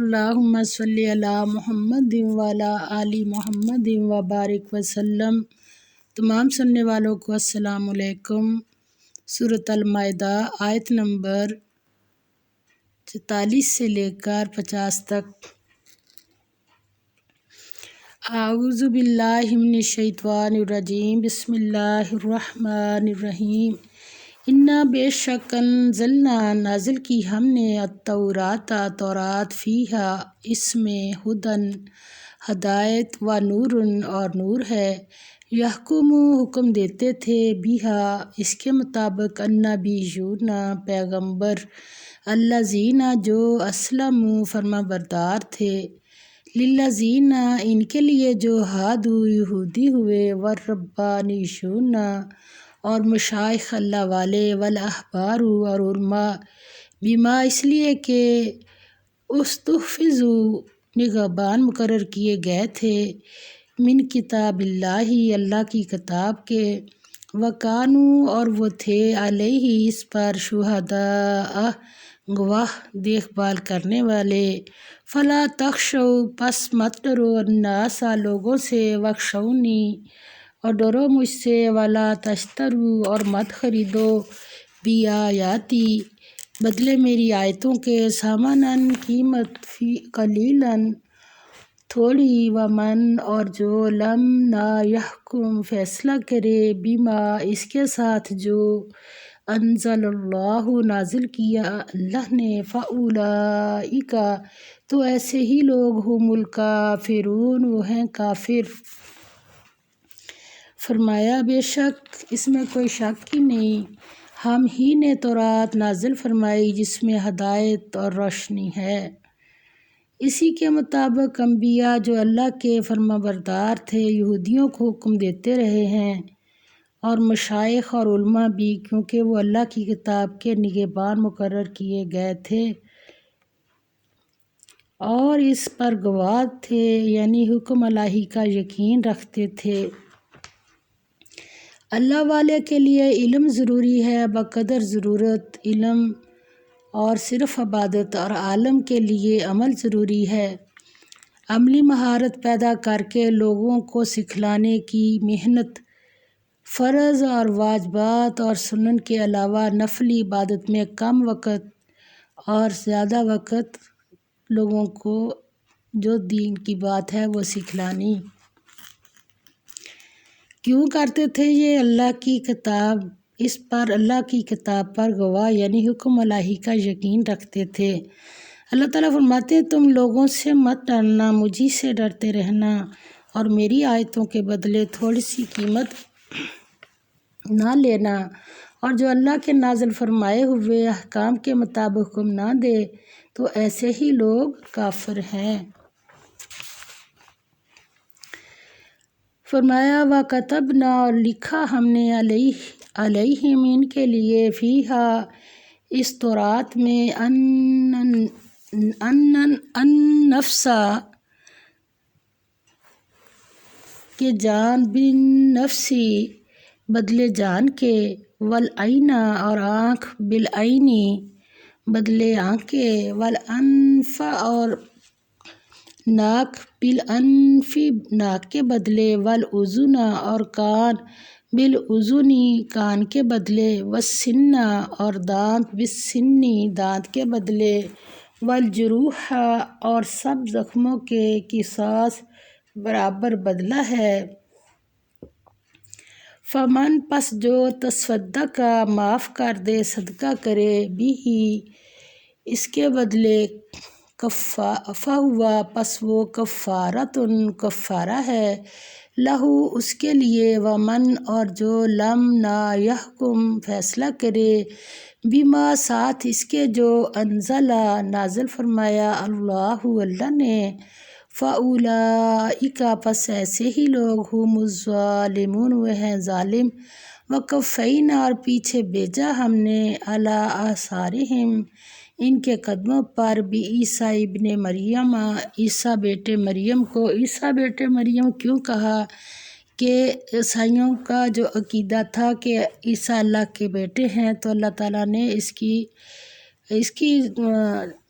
اللہم صلی علی محمد وعلی آل محمد وبارک وسلم۔ تمام سننے والوں کو السلام علیکم۔ سورۃ المائدہ آیت نمبر 44 سے لے کر 50 تک۔ اعوذ باللہ من الشیطان الرجیم، بسم اللہ الرحمن الرحیم۔ انا بے شک انزلنا نازل کی ہم نے التوراۃ تورات فیہا اس میں ہدن ہدایت و نور اور نور ہے۔ یحکم حکم دیتے تھے بیہا اس کے مطابق النبیون پیغمبر الذین جو اسلموا فرما بردار تھے للذین ان کے لیے جو ہادو یہودی ہوئے والربانیون اور مشائخ اللہ والے والاحبار اور علماء بما اس لیے کہ استحفظوا نگہبان مقرر کیے گئے تھے من کتاب اللہ کی کتاب کے وکانوا اور وہ تھے علیہ اس پر شہداء گواہ دیکھ بھال کرنے والے۔ فلا تخشوا پس مت ڈرو الناس لوگوں سے واخشونی اور ڈرو مجھ سے ولا تشتروا اور مت خریدو بآیاتی بدلے میری آیتوں کے ثمناً قیمت فی قلیلاً تھوڑی ومن اور جو لم نہ یحکم فیصلہ کرے بما اس کے ساتھ جو انزل اللہ نازل کیا اللہ نے فاولئک تو ایسے ہی لوگ ہم الکافرون وہ ہیں کافر۔ فرمایا بے شک اس میں کوئی شک ہی نہیں ہم ہی نے تورات نازل فرمائی جس میں ہدایت اور روشنی ہے۔ اسی کے مطابق انبیاء جو اللہ کے فرما بردار تھے یہودیوں کو حکم دیتے رہے ہیں اور مشائخ اور علماء بھی کیونکہ وہ اللہ کی کتاب کے نگہبان مقرر کیے گئے تھے اور اس پر گواہ تھے یعنی حکم الہی کا یقین رکھتے تھے۔ اللہ والے کے لیے علم ضروری ہے بقدر ضرورت علم اور صرف عبادت اور عالم کے لیے عمل ضروری ہے۔ عملی مہارت پیدا کر کے لوگوں کو سکھلانے کی محنت فرض اور واجبات اور سنن کے علاوہ نفلی عبادت میں کم وقت اور زیادہ وقت لوگوں کو جو دین کی بات ہے وہ سکھلانی۔ کیوں کرتے تھے یہ اللہ کی کتاب اس پر اللہ کی کتاب پر گواہ یعنی حکم الہی کا یقین رکھتے تھے۔ اللہ تعالیٰ فرماتے ہیں تم لوگوں سے مت ڈرنا مجھی سے ڈرتے رہنا اور میری آیتوں کے بدلے تھوڑی سی قیمت نہ لینا اور جو اللہ کے نازل فرمائے ہوئے احکام کے مطابق حکم نہ دے تو ایسے ہی لوگ کافر ہیں۔ فرمایا وَكَتَبْنَا اور لکھا ہم نے علیہم ان کے لیے فیہا اس تورات میں النفس کہ جان بالنفس بدلے جان کے والعین اور آنکھ بالعین بدلے آنکھ کے والانف اور ناک بالانف ناک کے بدلے والاذن اور کان بالاذن کان کے بدلے والسن اور دانت بالسن دانت کے بدلے والجروح اور سب زخموں کے قصاص برابر بدلہ ہے۔ فمن پس جو تصدق معاف کر دے صدقہ کرے بھی اس کے بدلے فہو پس وہ کفارۃ کفارہ ہے لہو اس کے لیے ومن اور جو لم نہ یحکم فیصلہ کرے بما ساتھ اس کے جو انزل نازل فرمایا اللہ نے فاولئک پس ایسے ہی لوگ ہم الظالمون وہ ہیں ظالم۔ وقفینا اور پیچھے بھیجا ہم نے علی آثارہم ان کے قدموں پر بعیسیٰ ابن مریم عیسیٰ بیٹے مریم کو۔ عیسیٰ بیٹے مریم کیوں کہا کہ عیسائیوں کا جو عقیدہ تھا کہ عیسیٰ اللہ کے بیٹے ہیں تو اللہ تعالیٰ نے اس کی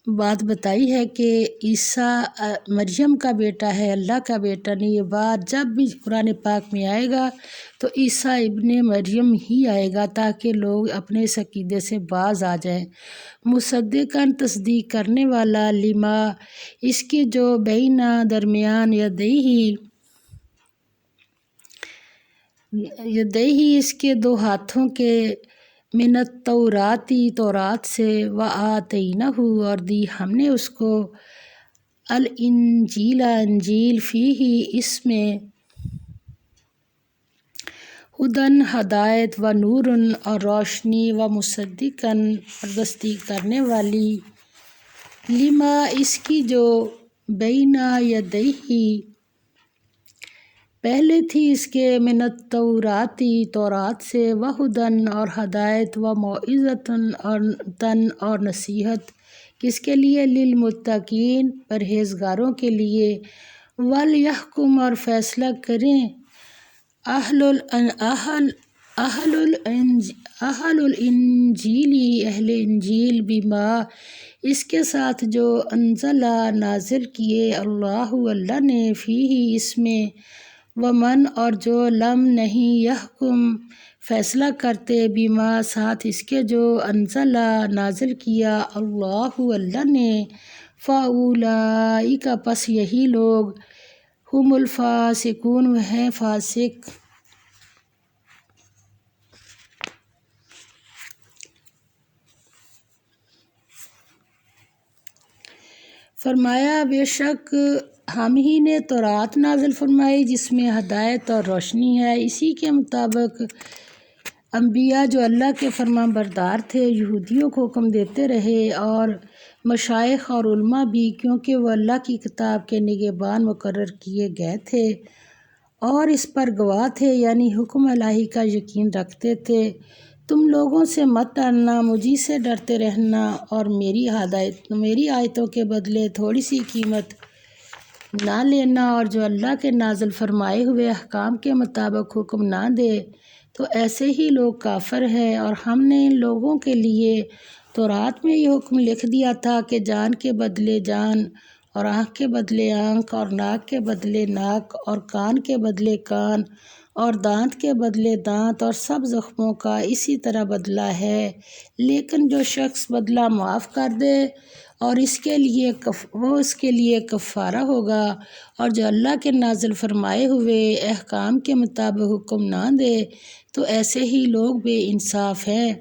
بات بتائی ہے کہ عیسیٰ مریم کا بیٹا ہے، اللہ کا بیٹا نہیں۔ یہ بات جب بھی قرآن پاک میں آئے گا تو عیسیٰ ابن مریم ہی آئے گا، تاکہ لوگ اپنے اس عقیدے سے باز آ جائیں۔ مصدقاً تصدیق کرنے والا، لما اس کے جو بینہ درمیان یدیہی اس کے دو ہاتھوں کے، من التوراتی تورات سے، وآتینہ اور دی ہم نے اس کو، الانجیل انجیل، فیہ اس میں، ہدن ہدایت، و نورن اور روشنی، و مصدقاً اور تصدیق کرنے والی، لما اس کی جو بینہ یدیہی پہلے تھی اس کے، من التوراتی تورات سے، وہدن اور ہدایت، و موعظۃ اور نصیحت، کس کے لیے؟ للمتقین پرہیزگاروں کے لیے، ولیحکم اور فیصلہ کریں، اہل الانجیل اہل انجیل، بما اس کے ساتھ جو انزلہ نازل کیے، اللہ نے، فیہ اس میں، ومن اور جو لم نہیں، یحکم فیصلہ کرتے، بما ساتھ اس کے جو انزلہ نازل کیا، اللہ نے، فاولئک پس یہی لوگ، ہم الفاسقون وہ ہیں فاسق۔ فرمایا بے شک ہم ہی نے تورات نازل فرمائی جس میں ہدایت اور روشنی ہے، اسی کے مطابق انبیاء جو اللہ کے فرمان بردار تھے یہودیوں کو حکم دیتے رہے، اور مشائخ اور علماء بھی، کیونکہ وہ اللہ کی کتاب کے نگہبان مقرر کیے گئے تھے اور اس پر گواہ تھے، یعنی حکم الہی کا یقین رکھتے تھے۔ تم لوگوں سے مت ڈرنا، مجھی سے ڈرتے رہنا، اور میری آیتوں کے بدلے تھوڑی سی قیمت نہ لینا، اور جو اللہ کے نازل فرمائے ہوئے احکام کے مطابق حکم نہ دے تو ایسے ہی لوگ کافر ہیں۔ اور ہم نے ان لوگوں کے لیے تورات میں یہ حکم لکھ دیا تھا کہ جان کے بدلے جان، اور آنکھ کے بدلے آنکھ، اور ناک کے بدلے ناک، اور کان کے بدلے کان، اور دانت کے بدلے دانت، اور سب زخموں کا اسی طرح بدلہ ہے، لیکن جو شخص بدلہ معاف کر دے اور اس کے لیے کفارہ ہوگا، اور جو اللہ کے نازل فرمائے ہوئے احکام کے مطابق حکم نہ دے تو ایسے ہی لوگ بے انصاف ہیں۔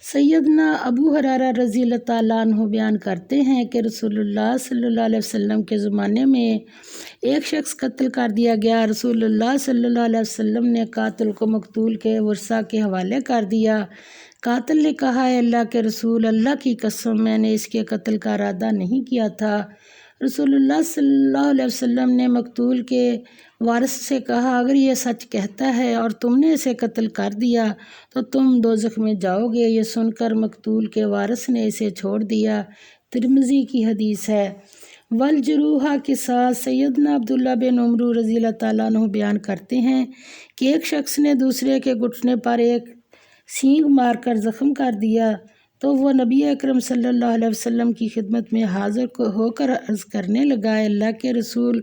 سیدنا ابو ہریرہ رضی اللہ تعالیٰ عنہ بیان کرتے ہیں کہ رسول اللہ صلی اللہ علیہ وسلم کے زمانے میں ایک شخص قتل کر دیا گیا۔ رسول اللہ صلی اللہ علیہ وسلم نے قاتل کو مقتول کے ورثاء کے حوالے کر دیا۔ قاتل نے کہا، اے اللہ کے رسول، اللہ کی قسم میں نے اس کے قتل کا ارادہ نہیں کیا تھا۔ رسول اللہ صلی اللہ علیہ وسلم نے مقتول کے وارث سے کہا، اگر یہ سچ کہتا ہے اور تم نے اسے قتل کر دیا تو تم دوزخ میں جاؤ گے۔ یہ سن کر مقتول کے وارث نے اسے چھوڑ دیا۔ ترمذی کی حدیث ہے۔ والجروح قصاص۔ سیدنا عبداللہ بن عمرو رضی اللہ تعالیٰ عنہ بیان کرتے ہیں کہ ایک شخص نے دوسرے کے گھٹنے پر ایک سینگ مار کر زخم کر دیا تو وہ نبی اکرم صلی اللہ علیہ وسلم کی خدمت میں حاضر ہو کر عرض کرنے لگا، اللہ کے رسول،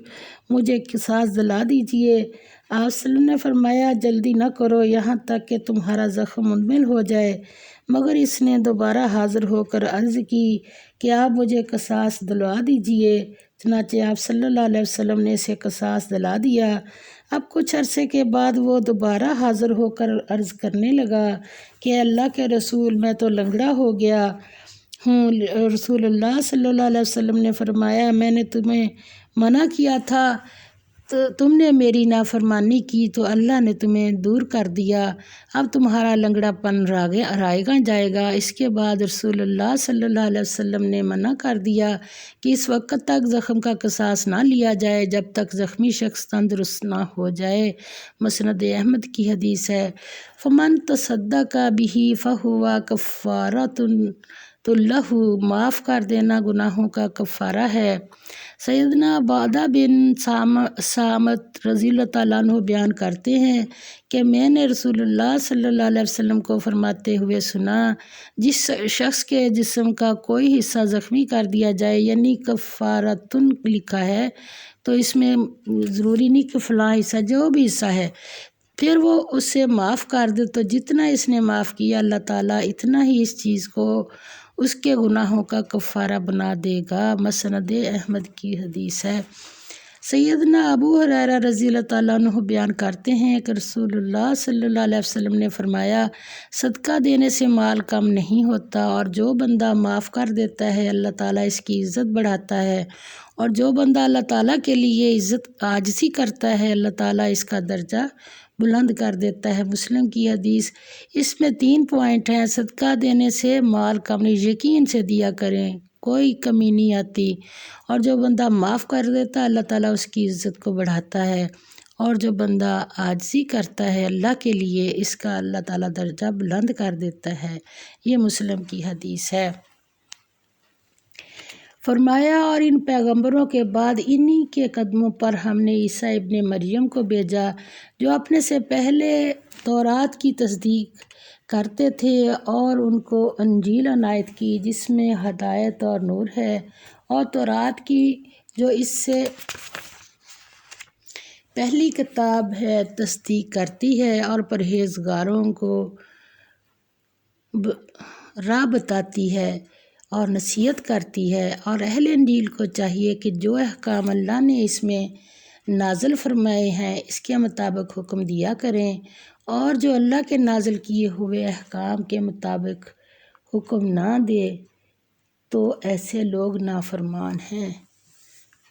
مجھے قصاص دلا دیجیے۔ آپ صلی اللہ علیہ وسلم نے فرمایا، جلدی نہ کرو یہاں تک کہ تمہارا زخم منمل ہو جائے۔ مگر اس نے دوبارہ حاضر ہو کر عرض کی کہ آپ مجھے قصاص دلوا دیجیے۔ چنانچہ آپ صلی اللہ علیہ وسلم نے اسے قصاص دلا دیا۔ اب کچھ عرصے کے بعد وہ دوبارہ حاضر ہو کر عرض کرنے لگا کہ اللہ کے رسول، میں تو لنگڑا ہو گیا ہوں۔ رسول اللہ صلی اللہ علیہ وسلم نے فرمایا، میں نے تمہیں منع کیا تھا تو تم نے میری نافرمانی کی تو اللہ نے تمہیں دور کر دیا، اب تمہارا لنگڑا پن رائے جائے گا۔ اس کے بعد رسول اللہ صلی اللہ علیہ وسلم نے منع کر دیا کہ اس وقت تک زخم کا قصاص نہ لیا جائے جب تک زخمی شخص تندرست نہ ہو جائے۔ مسند احمد کی حدیث ہے۔ فمن تصدق بہ فہو کفارۃ تو لہو معاف کر دینا گناہوں کا کفارہ ہے۔ سیدنا عبادہ بن صامت رضی اللہ تعالیٰ عنہ بیان کرتے ہیں کہ میں نے رسول اللہ صلی اللہ علیہ وسلم کو فرماتے ہوئے سنا، جس شخص کے جسم کا کوئی حصہ زخمی کر دیا جائے، یعنی کفارتن لکھا ہے تو اس میں ضروری نہیں کہ فلاں حصہ، جو بھی حصہ ہے، پھر وہ اسے معاف کر دے تو جتنا اس نے معاف کیا اللہ تعالیٰ اتنا ہی اس چیز کو اس کے گناہوں کا کفارہ بنا دے گا۔ مسند احمد کی حدیث ہے۔ سیدنا ابو ہریرہ رضی اللہ تعالیٰ عنہ بیان کرتے ہیں کہ رسول اللہ صلی اللہ علیہ وسلم نے فرمایا، صدقہ دینے سے مال کم نہیں ہوتا، اور جو بندہ معاف کر دیتا ہے اللہ تعالیٰ اس کی عزت بڑھاتا ہے، اور جو بندہ اللہ تعالیٰ کے لیے عزت عاجزی کرتا ہے اللہ تعالیٰ اس کا درجہ بلند کر دیتا ہے۔ مسلم کی حدیث۔ اس میں 3 پوائنٹ ہیں۔ صدقہ دینے سے مال کم نہیں، یقین سے دیا کریں، کوئی کمی نہیں آتی، اور جو بندہ معاف کر دیتا ہے اللہ تعالیٰ اس کی عزت کو بڑھاتا ہے، اور جو بندہ عاجزی کرتا ہے اللہ کے لیے اس کا اللہ تعالیٰ درجہ بلند کر دیتا ہے۔ یہ مسلم کی حدیث ہے۔ فرمایا، اور ان پیغمبروں کے بعد انہی کے قدموں پر ہم نے عیسیٰ ابن مریم کو بھیجا، جو اپنے سے پہلے تورات کی تصدیق کرتے تھے اور ان کو انجیل عنایت کی جس میں ہدایت اور نور ہے، اور تورات کی جو اس سے پہلی کتاب ہے تصدیق کرتی ہے اور پرہیزگاروں کو راہ بتاتی ہے اور نصیحت کرتی ہے۔ اور اہل انجیل کو چاہیے کہ جو احکام اللہ نے اس میں نازل فرمائے ہیں اس کے مطابق حکم دیا کریں، اور جو اللہ کے نازل کیے ہوئے احکام کے مطابق حکم نہ دے تو ایسے لوگ نافرمان ہیں۔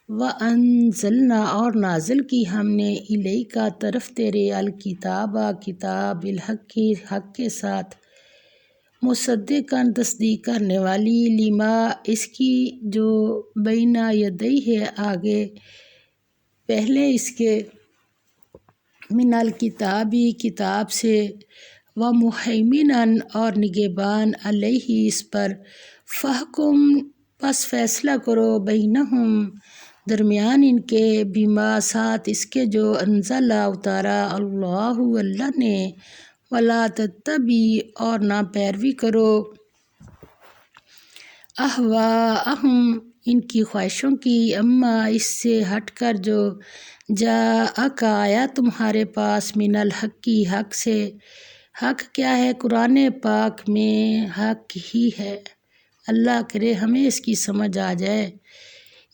وَأَنزَلْنَا، اور نازل کی ہم نے، اِلَيْكَ طرف تیرے، الکتاب کتاب، بالحق حق کے ساتھ، مصدقاً تصدیق کرنے والی، لما اس کی جو بین یدیہ ہے آگے پہلے اس کے، من الکتابی کتاب سے، ومہیمناً اور نگہبان، علیہ اس پر، فاحکم پس فیصلہ کرو، بینہم درمیان ان کے، بما ساتھ اس کے جو، انزل اتارا، اللہ اللہ نے، ولا تتبع اور نہ پیروی کرو، اہواءہم ان کی خواہشوں کی، اما اس سے ہٹ کر جو، جاءک آیا تمہارے پاس، من الحق کی حق سے۔ حق کیا ہے؟ قرآن پاک میں حق ہی ہے۔ اللہ کرے ہمیں اس کی سمجھ آ جائے۔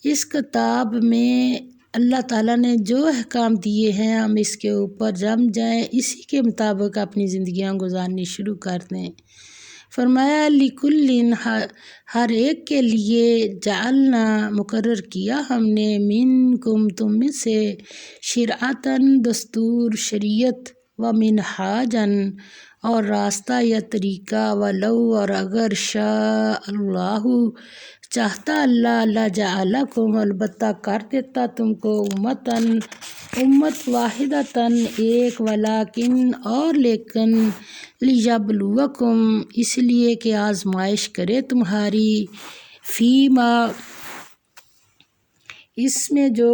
اس کتاب میں اللہ تعالیٰ نے جو احکام دیے ہیں ہم اس کے اوپر جم جائیں، اسی کے مطابق اپنی زندگیاں گزارنی شروع کر دیں۔ فرمایا، لِکُلٍ ہر ایک کے لیے، جعلنا مقرر کیا ہم نے، منکم تم میں سے، شرعۃً دستور شریعت، ومنہاجاً اور راستہ یا طریقہ، ولو اور اگر، شاء اللہ چاہتا اللہ، لجعلکم البتہ کر دیتا تم کو، امت واحدۃً ایک، ولیکن اور لیکن، لیبلوکم اس لیے کہ آزمائش کرے تمہاری، فیما اس میں جو،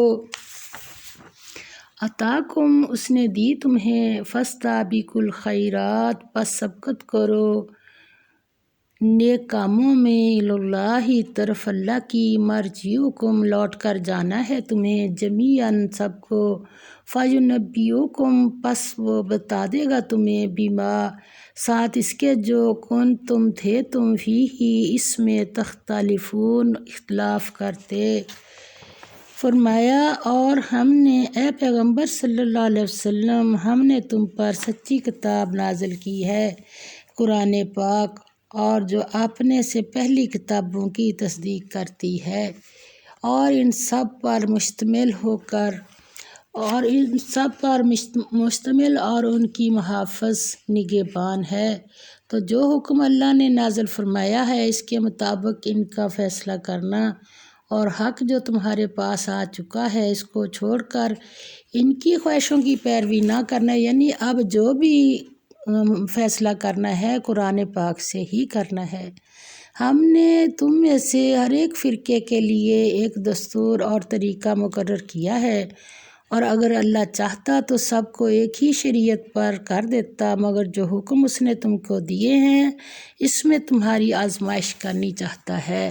عطاکم اس نے دی تمہیں، فاستبقوا الخیرات پس سبقت کرو نیک کاموں میں، اللہ طرف اللہ کی، مرجعکم لوٹ کر جانا ہے تمہیں، جمیعاً سب کو، فینبئکم پس وہ بتا دے گا تمہیں، بما ساتھ اس کے جو، کنتم تھے تم، فیہ اس میں، تختلفون اختلاف کرتے۔ فرمایا، اور ہم نے اے پیغمبر صلی اللہ علیہ وسلم، ہم نے تم پر سچی کتاب نازل کی ہے، قرآن پاک، اور جو اپنے سے پہلی کتابوں کی تصدیق کرتی ہے، اور ان سب پر مشتمل اور ان کی محافظ نگہبان ہے۔ تو جو حکم اللہ نے نازل فرمایا ہے اس کے مطابق ان کا فیصلہ کرنا، اور حق جو تمہارے پاس آ چکا ہے اس کو چھوڑ کر ان کی خواہشوں کی پیروی نہ کرنا، یعنی اب جو بھی فیصلہ کرنا ہے قرآن پاک سے ہی کرنا ہے۔ ہم نے تم میں سے ہر ایک فرقے کے لیے ایک دستور اور طریقہ مقرر کیا ہے، اور اگر اللہ چاہتا تو سب کو ایک ہی شریعت پر کر دیتا، مگر جو حکم اس نے تم کو دیے ہیں اس میں تمہاری آزمائش کرنی چاہتا ہے۔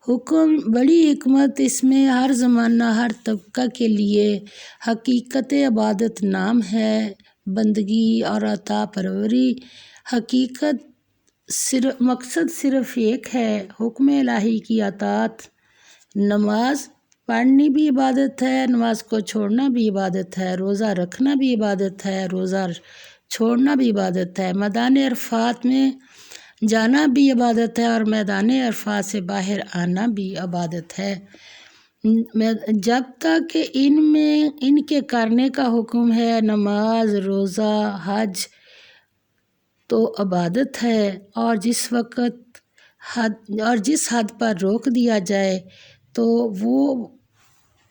حکم بڑی حکمت اس میں ہر زمانہ ہر طبقہ کے لیے حقیقت عبادت نام ہے، بندگی اور عطا پروری حقیقت مقصد صرف ایک ہے، حکم الہی کی اطاعت۔ نماز پڑھنی بھی عبادت ہے، نماز کو چھوڑنا بھی عبادت ہے، روزہ رکھنا بھی عبادت ہے، روزہ چھوڑنا بھی عبادت ہے، میدان عرفات میں جانا بھی عبادت ہے اور میدان عرفات سے باہر آنا بھی عبادت ہے۔ جب تک کہ ان کے کرنے کا حکم ہے، نماز، روزہ، حج تو عبادت ہے، اور جس حد پر روک دیا جائے تو وہ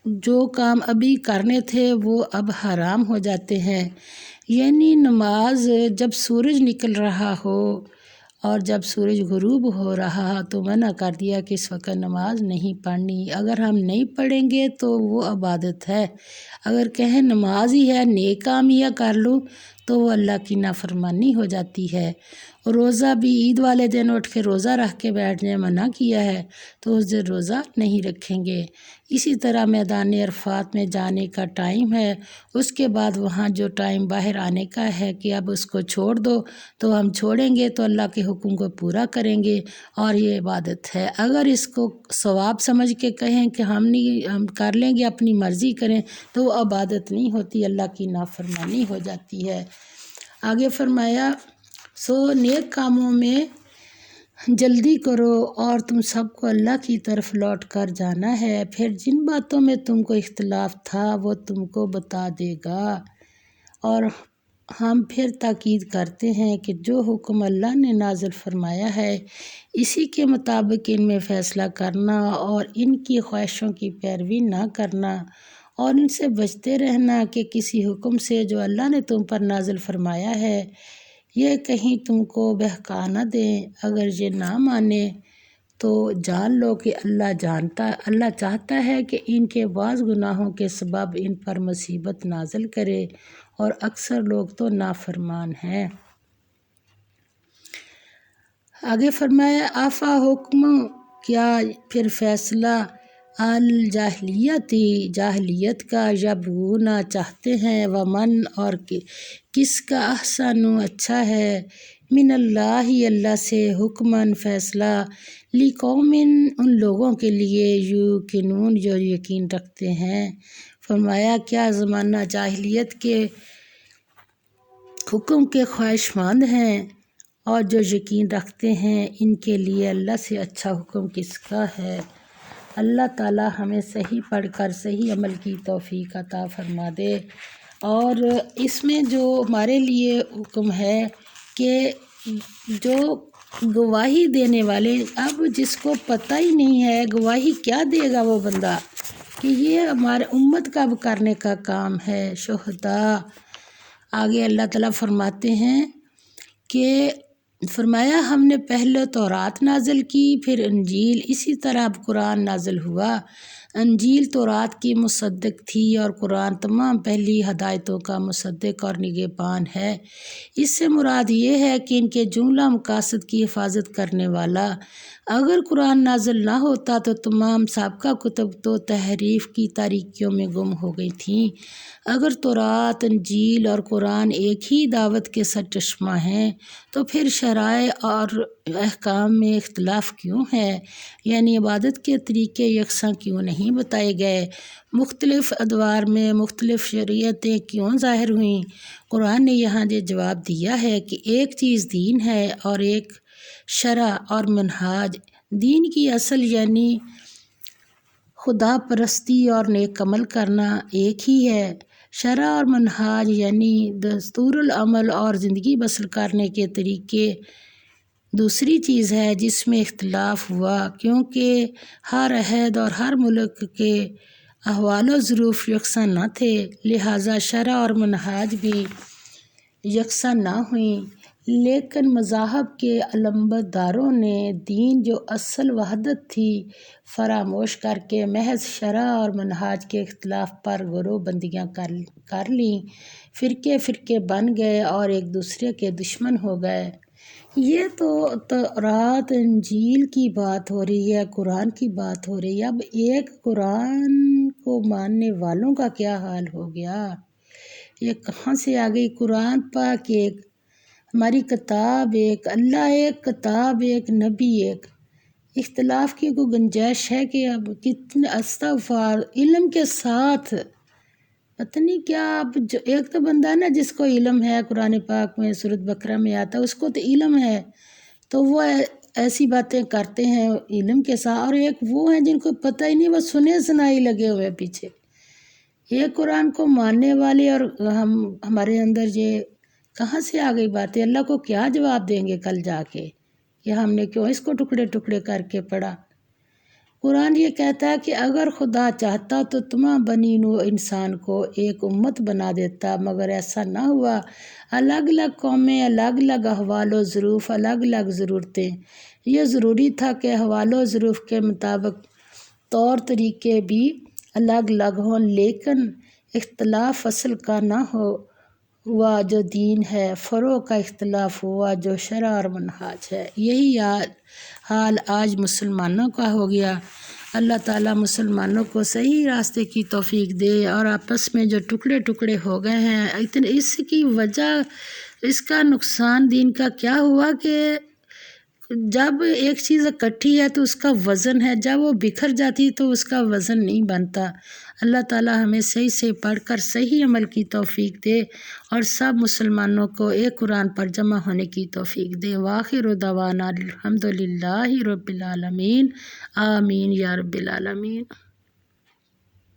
جو کام ابھی کرنے تھے وہ اب حرام ہو جاتے ہیں۔ یعنی نماز جب سورج نکل رہا ہو اور جب سورج غروب ہو رہا تو منع کر دیا کہ اس وقت نماز نہیں پڑھنی، اگر ہم نہیں پڑھیں گے تو وہ عبادت ہے۔ اگر کہیں نماز ہی ہے، نیک کام ہی کر لوں تو وہ اللہ کی نافرمانی ہو جاتی ہے۔ روزہ بھی عید والے دن اٹھ کے روزہ رکھ کے بیٹھنے منع کیا ہے تو اس دن روزہ نہیں رکھیں گے۔ اسی طرح میدان عرفات میں جانے کا ٹائم ہے، اس کے بعد وہاں جو ٹائم باہر آنے کا ہے کہ اب اس کو چھوڑ دو تو ہم چھوڑیں گے تو اللہ کے حکم کو پورا کریں گے، اور یہ عبادت ہے۔ اگر اس کو ثواب سمجھ کے کہیں کہ ہم کر لیں گے، اپنی مرضی کریں، تو وہ عبادت نہیں ہوتی، اللہ کی نافرمانی ہو جاتی ہے۔ آگے فرمایا سو نیک کاموں میں جلدی کرو اور تم سب کو اللہ کی طرف لوٹ کر جانا ہے، پھر جن باتوں میں تم کو اختلاف تھا وہ تم کو بتا دے گا۔ اور ہم پھر تاکید کرتے ہیں کہ جو حکم اللہ نے نازل فرمایا ہے اسی کے مطابق ان میں فیصلہ کرنا اور ان کی خواہشوں کی پیروی نہ کرنا، اور ان سے بچتے رہنا کہ کسی حکم سے جو اللہ نے تم پر نازل فرمایا ہے یہ کہیں تم کو بہکا نہ دیں۔ اگر یہ نہ مانے تو جان لو کہ اللہ چاہتا ہے کہ ان کے بعض گناہوں کے سبب ان پر مصیبت نازل کرے، اور اکثر لوگ تو نافرمان ہیں۔ آگے فرمایا آفا حکم کیا پھر فیصلہ جاہلیت کا یبغونا چاہتے ہیں، ومن اور کس کا احسن اچھا ہے، من اللہ سے حکمن فیصلہ، لقوم ان لوگوں کے لیے یوقنون جو یقین رکھتے ہیں۔ فرمایا کیا زمانہ جاہلیت کے حکم کے خواہش مند ہیں اور جو یقین رکھتے ہیں ان کے لیے اللہ سے اچھا حکم کس کا ہے۔ اللہ تعالی ہمیں صحیح پڑھ کر صحیح عمل کی توفیق عطا فرما دے۔ اور اس میں جو ہمارے لیے حکم ہے کہ جو گواہی دینے والے، اب جس کو پتہ ہی نہیں ہے گواہی کیا دے گا وہ بندہ، کہ یہ ہمارے امت کا اب کرنے کا کام ہے، شہداء۔ آگے اللہ تعالیٰ فرماتے ہیں کہ فرمایا ہم نے پہلے تورات نازل کی، پھر انجیل، اسی طرح اب قرآن نازل ہوا۔ انجیل تورات کی مصدق تھی اور قرآن تمام پہلی ہدایتوں کا مصدق اور نگہبان ہے۔ اس سے مراد یہ ہے کہ ان کے جملہ مقاصد کی حفاظت کرنے والا۔ اگر قرآن نازل نہ ہوتا تو تمام سابقہ کتب تو تحریف کی تاریکیوں میں گم ہو گئی تھیں۔ اگر تورات، انجیل اور قرآن ایک ہی دعوت کے سرچشمہ ہیں تو پھر شرائع اور احکام میں اختلاف کیوں ہے؟ یعنی عبادت کے طریقے یکساں کیوں نہیں بتائے گئے؟ مختلف ادوار میں مختلف شریعتیں کیوں ظاہر ہوئیں؟ قرآن نے یہاں یہ جواب دیا ہے کہ ایک چیز دین ہے اور ایک شرع اور منہاج۔ دین کی اصل یعنی خدا پرستی اور نیک عمل کرنا ایک ہی ہے، شرع اور منہاج یعنی دستور العمل اور زندگی بسر کرنے کے طریقے دوسری چیز ہے جس میں اختلاف ہوا، کیونکہ ہر عہد اور ہر ملک کے احوال و ظروف یکساں نہ تھے، لہٰذا شرع اور منہاج بھی یکساں نہ ہوئیں۔ لیکن مذاہب کے علمبرداروں نے دین جو اصل وحدت تھی فراموش کر کے محض شرع اور منہاج کے اختلاف پر گروہ بندیاں کر لیں، فرقے بن گئے اور ایک دوسرے کے دشمن ہو گئے۔ یہ تو تورات انجیل کی بات ہو رہی ہے، قرآن کی بات ہو رہی ہے۔ اب ایک قرآن کو ماننے والوں کا کیا حال ہو گیا؟ یہ کہاں سے آ گئی؟ قرآن پاک ایک، ہماری کتاب ایک، اللہ ایک، کتاب ایک، نبی ایک، اختلاف کی کوئی گنجائش ہے کہ اب کتنے استغفار علم کے ساتھ پتہ نہیں کیا۔ اب جو ایک تو بندہ ہے نا جس کو علم ہے، قرآن پاک میں سورۃ بقرہ میں آتا ہے، اس کو تو علم ہے تو وہ ایسی باتیں کرتے ہیں علم کے ساتھ، اور ایک وہ ہیں جن کو پتہ ہی نہیں، وہ سنے سنائی لگے ہوئے پیچھے۔ یہ قرآن کو ماننے والے اور ہمارے اندر یہ کہاں سے آ گئی باتیں؟ اللہ کو کیا جواب دیں گے کل جا کے کہ ہم نے کیوں اس کو ٹکڑے ٹکڑے کر کے پڑھا؟ قرآن یہ کہتا ہے کہ اگر خدا چاہتا تو تمام بنی نوع انسان کو ایک امت بنا دیتا، مگر ایسا نہ ہوا۔ الگ الگ قومیں، الگ الگ احوال و ظروف، الگ الگ ضرورتیں، یہ ضروری تھا کہ احوال و ظروف کے مطابق طور طریقے بھی الگ الگ ہوں، لیکن اختلاف اصل کا نہ ہوا جو دین ہے، فروع کا اختلاف ہوا جو شرع اور منہاج ہے۔ یہی حال آج مسلمانوں کا ہو گیا۔ اللہ تعالیٰ مسلمانوں کو صحیح راستے کی توفیق دے، اور آپس میں جو ٹکڑے ٹکڑے ہو گئے ہیں، اس کی وجہ، اس کا نقصان دین کا کیا ہوا کہ جب ایک چیز اکٹھی ہے تو اس کا وزن ہے، جب وہ بکھر جاتی تو اس کا وزن نہیں بنتا۔ اللہ تعالیٰ ہمیں صحیح سے پڑھ کر صحیح عمل کی توفیق دے اور سب مسلمانوں کو ایک قرآن پر جمع ہونے کی توفیق دے۔ وآخر دعوانا الحمدللہ رب العالمین، آمین یا رب العالمین۔